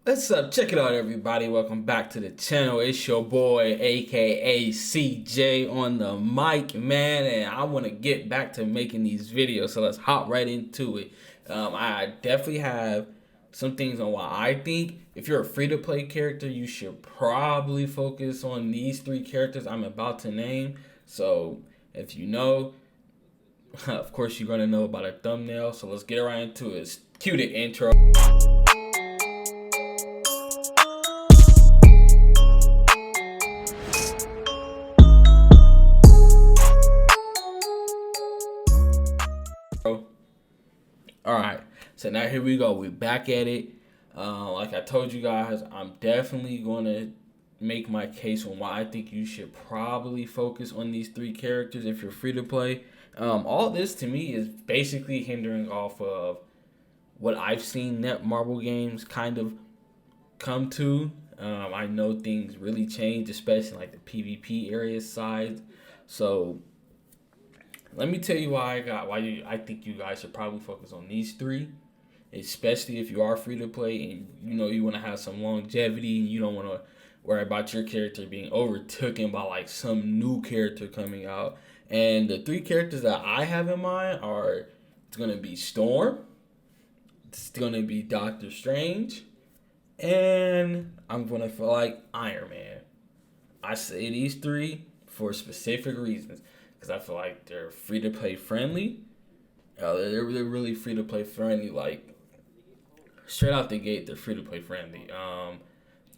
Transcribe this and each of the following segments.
What's up? Check it out, everybody. Welcome back to the channel. It's your boy, aka CJ, on the mic, man. And I want to get back to making these videos, so let's hop right into it. I definitely have some things on why I think if you're a free-to-play character, you should probably focus on these three characters I'm about to name. So if you know, of course, you're gonna know about a thumbnail. So let's get right into it. Cue the intro. All right, so now here we go. We're back at it. Like I told you guys, I'm definitely going to make my case on why I think you should probably focus on these three characters if you're free to play. All this to me is basically hindering off of what I've seen Netmarble games kind of come to. I know things really change, especially like the PvP area side. So let me tell you I think you guys should probably focus on these three, especially if you are free to play and you know you want to have some longevity and you don't want to worry about your character being overtaken by like some new character coming out. And the three characters that I have in mind are it's gonna be Storm, it's gonna be Doctor Strange, and I'm gonna feel like Iron Man. I say these three for specific reasons because I feel like they're free to play friendly. They're really free to play friendly. Like straight out the gate, they're free to play friendly.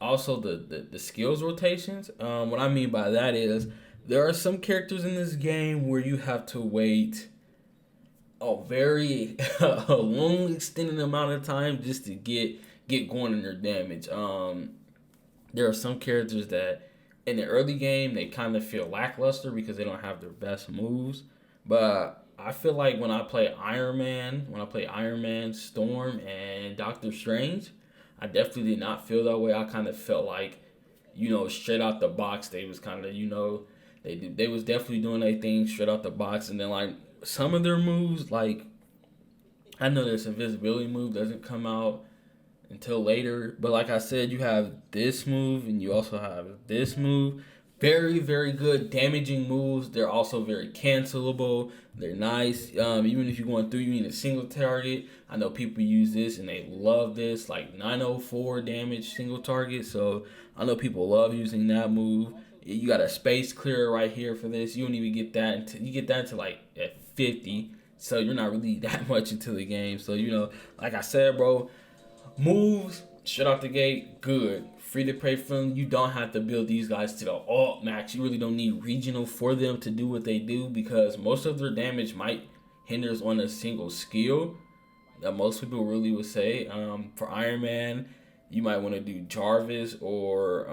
Also, the skills rotations. What I mean by that is there are some characters in this game where you have to wait a very a long extended amount of time just to get going in their damage. There are some characters that in the early game they kind of feel lackluster because they don't have their best moves. But I feel like when I play Iron Man, Storm, and Doctor Strange, I definitely did not feel that way. I kind of felt like, straight out the box, they was kind of, they was definitely doing their thing straight out the box, and then like some of their moves, like I know this invisibility move doesn't come out until later. But like I said, you have this move and you also have this move. Very, very good damaging moves. They're also very cancelable. They're nice. Even if you're going through, you need a single target. I know people use this and they love this, like 904 damage single target. So I know people love using that move. You got a space clearer right here for this. You don't even get that until you get that to like at 50. So you're not really that much into the game. So like I said, bro, moves straight out the gate, good. Free to play friendly. You don't have to build these guys to the alt max. You really don't need regional for them to do what they do because most of their damage might hinders on a single skill that most people really would say. For Iron Man, you might want to do Jarvis or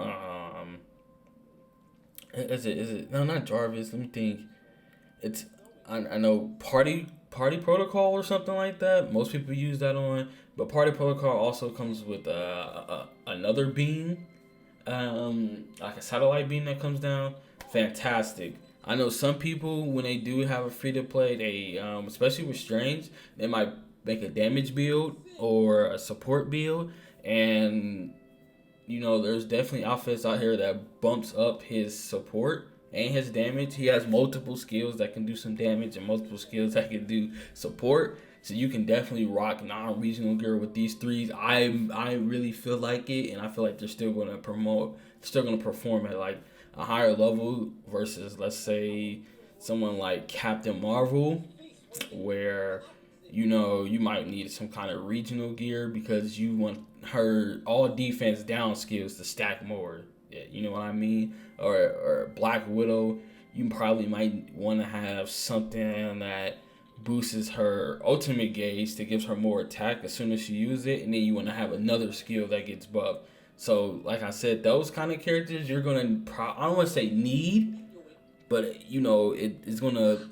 is it no, not Jarvis. Let me think. It's I know party protocol or something like that. Most people use that on, but party protocol also comes with another beam, like a satellite beam that comes down. Fantastic. I know some people when they do have a free to play, they especially with Strange, they might make a damage build or a support build, and there's definitely outfits out here that bumps up his support and his damage. He has multiple skills that can do some damage and multiple skills that can do support. So you can definitely rock non-regional gear with these threes. I really feel like it, and I feel like they're still going to perform at like a higher level versus, let's say, someone like Captain Marvel, where you might need some kind of regional gear because you want her all defense down skills to stack more. Yeah, you know what I mean? Or Black Widow, you probably might want to have something that boosts her ultimate gauge that gives her more attack as soon as she uses it, and then you want to have another skill that gets buffed. So, like I said, those kind of characters you're gonna I don't want to say need, but it's gonna,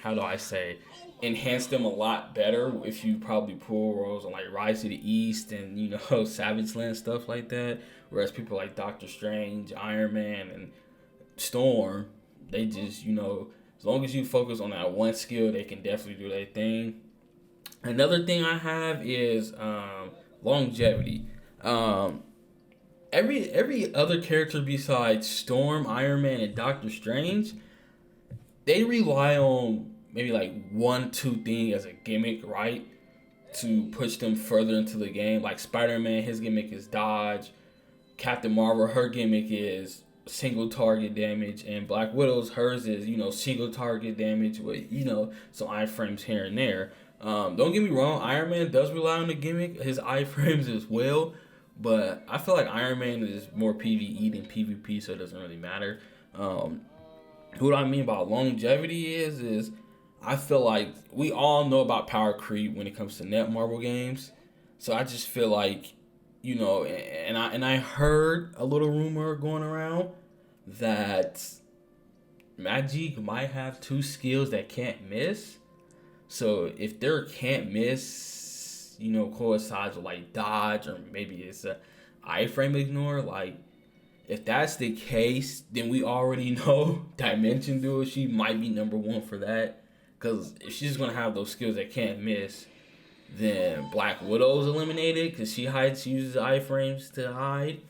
how do I say, enhance them a lot better if you probably pull roles on like Rise to the East and Savage Land, stuff like that. Whereas people like Doctor Strange, Iron Man, and Storm, they just as long as you focus on that one skill, they can definitely do their thing. Another thing I have is longevity. Um, every other character besides Storm, Iron Man, and Doctor Strange, they rely on maybe like one, two things as a gimmick, right? To push them further into the game. Like Spider Man, his gimmick is dodge. Captain Marvel, her gimmick is single target damage, and Black Widow's hers is single target damage with some iframes here and there. Don't get me wrong, Iron Man does rely on the gimmick, his iframes as well, but I feel like Iron Man is more PvE than PvP, so it doesn't really matter. What I mean by longevity is I feel like we all know about power creep when it comes to Netmarble games, so I just feel like and I heard a little rumor going around that Magic might have two skills that can't miss. So if their can't miss, coincides with like dodge or maybe it's a iframe ignore, like if that's the case, then we already know Dimension Duel, she might be number one for that. Because if she's going to have those skills that can't miss, then Black Widow's eliminated because she uses iframes to hide.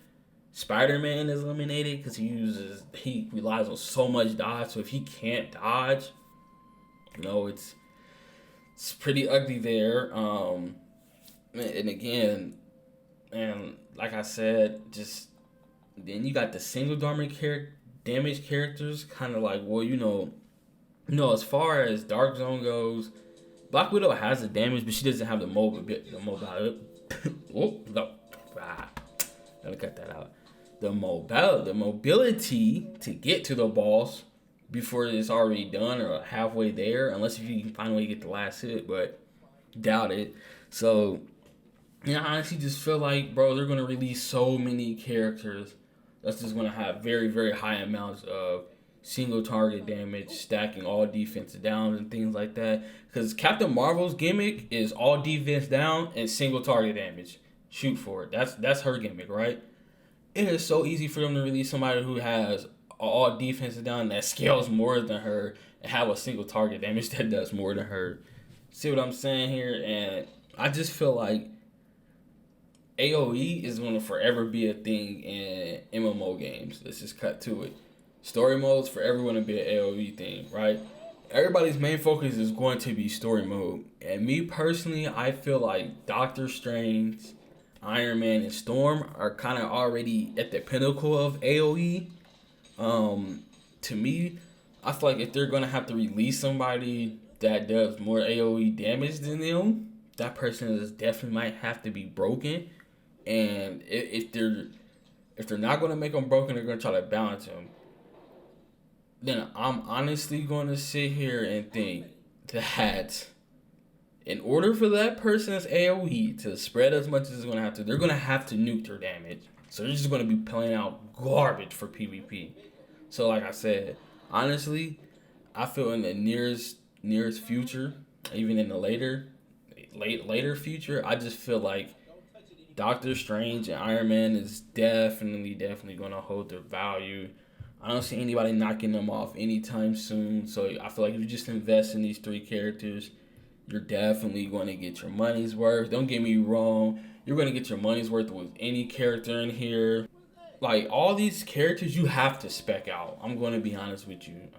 Spider-Man is eliminated because he relies on so much dodge. So if he can't dodge, it's pretty ugly there. And again, and like I said, just then you got the single damage characters, kind of like, as far as Dark Zone goes, Black Widow has the damage, but she doesn't have the mobile. Oh no, gotta cut that out. The mobility to get to the boss before it's already done or halfway there, unless if you can find a way to get the last hit, but doubt it. So, I honestly just feel like, bro, they're gonna release so many characters that's just gonna have very, very high amounts of single target damage, stacking all defense down and things like that. Because Captain Marvel's gimmick is all defense down and single target damage. Shoot for it. That's her gimmick, right? It is so easy for them to release somebody who has all defense down that scales more than her and have a single target damage that does more than her. See what I'm saying here? And I just feel like AoE is going to forever be a thing in MMO games. Let's just cut to it. Story mode's forever going to be an AoE thing, right? Everybody's main focus is going to be story mode. And me personally, I feel like Doctor Strange, Iron Man, and Storm are kind of already at the pinnacle of AoE. To me, I feel like if they're going to have to release somebody that does more AoE damage than them, that person is definitely might have to be broken. And if they're not going to make them broken, they're going to try to balance them. Then I'm honestly going to sit here and think that in order for that person's AoE to spread as much as it's going to have to, they're going to have to nuke their damage. So they're just going to be playing out garbage for PvP. So like I said, honestly, I feel in the nearest future, even in the later future, I just feel like Doctor Strange and Iron Man is definitely going to hold their value. I don't see anybody knocking them off anytime soon. So I feel like if you just invest in these three characters, you're definitely going to get your money's worth. Don't get me wrong. You're going to get your money's worth with any character in here. Like, all these characters, you have to spec out. I'm going to be honest with you.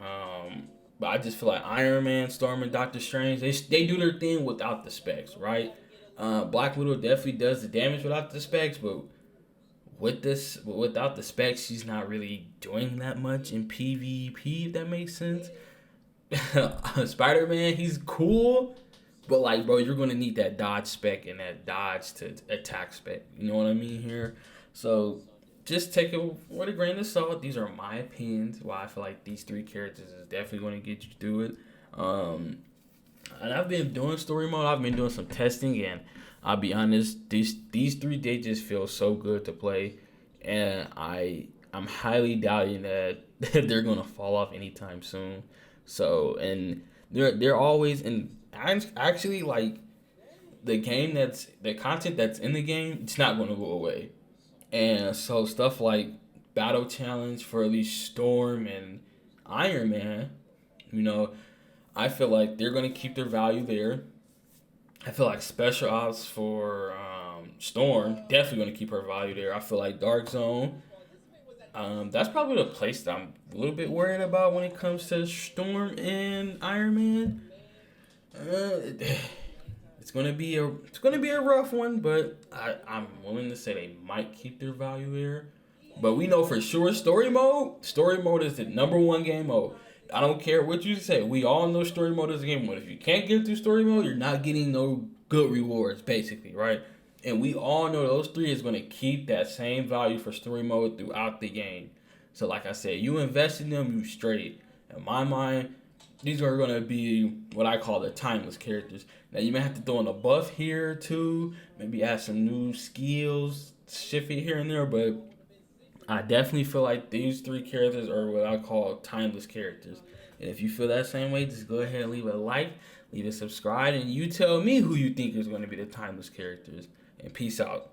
But I just feel like Iron Man, Storm, and Doctor Strange, they do their thing without the specs, right? Black Widow definitely does the damage without the specs, but without the specs, she's not really doing that much in PvP, if that makes sense. Spider-Man, he's cool, but like, bro, you're gonna need that dodge spec and that dodge to attack spec. You know what I mean here? So just take it with a grain of salt. These are my opinions. Why I feel like these three characters is definitely gonna get you through it. And I've been doing story mode. I've been doing some testing, and I'll be honest, these three, they just feel so good to play, and I'm highly doubting that they're gonna fall off anytime soon. So, and they're always, and actually, like, the content that's in the game, it's not gonna go away. And so stuff like Battle Challenge for at least Storm and Iron Man, I feel like they're gonna keep their value there. I feel like special ops for Storm, definitely going to keep her value there. I feel like Dark Zone, that's probably the place that I'm a little bit worried about when it comes to Storm and Iron Man. It's gonna be a rough one, but I'm willing to say they might keep their value there. But we know for sure story mode. Story mode is the number one game mode. I don't care what you say. We all know story mode is a game mode. If you can't get through story mode, you're not getting no good rewards, basically, right? And we all know those three is going to keep that same value for story mode throughout the game. So, like I said, you invest in them, you straight. In my mind, these are going to be what I call the timeless characters. Now, you may have to throw in a buff here, too. Maybe add some new skills, shift it here and there, but I definitely feel like these three characters are what I call timeless characters. And if you feel that same way, just go ahead and leave a like, leave a subscribe, and you tell me who you think is going to be the timeless characters. And peace out.